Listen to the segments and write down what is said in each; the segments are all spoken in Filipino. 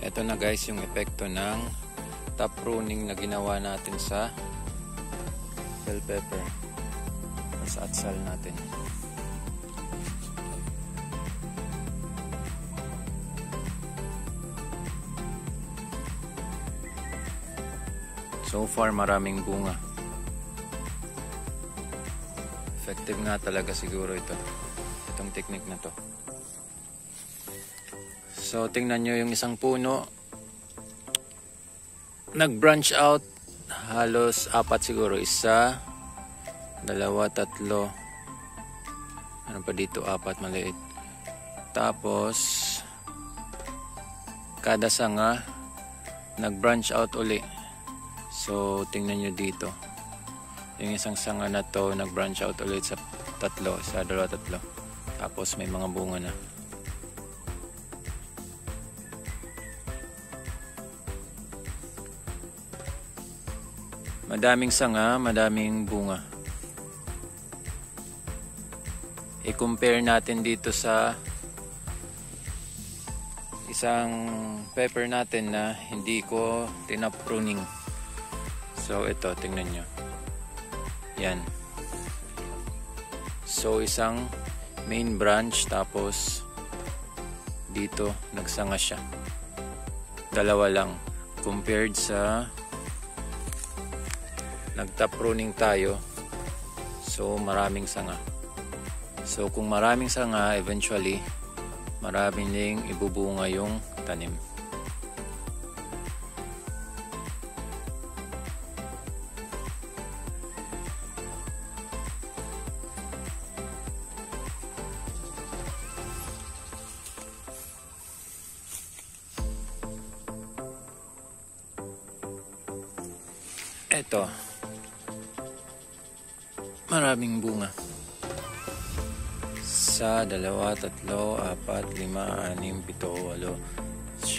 Ito na guys yung epekto ng top pruning na ginawa natin sa bell pepper o sa atsal natin. So far maraming bunga. Effective nga talaga siguro itong technique na to. So tingnan nyo yung isang puno, nag-branch out halos 4 siguro, 1, 2, 3, ano pa dito, 4 maliit. Tapos kada sanga nag-branch out uli. So tingnan nyo dito, yung isang sanga na to nag-branch out ulit sa 3, 1, 2, 3. Tapos may mga bunga na. Madaming sanga, madaming bunga. I-compare natin dito sa isang pepper natin na hindi ko tinap-pruning. So ito, tingnan nyo. Yan. So isang main branch, tapos dito nagsanga siya. 2 lang compared sa nag-top pruning tayo. So maraming sanga. So kung maraming sanga, eventually maraming ding ibubunga yung tanim. Ito, maraming bunga. 1, 2, 3, 4, 5, 6, 7, 8, 9,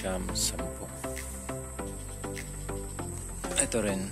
10. Ito rin.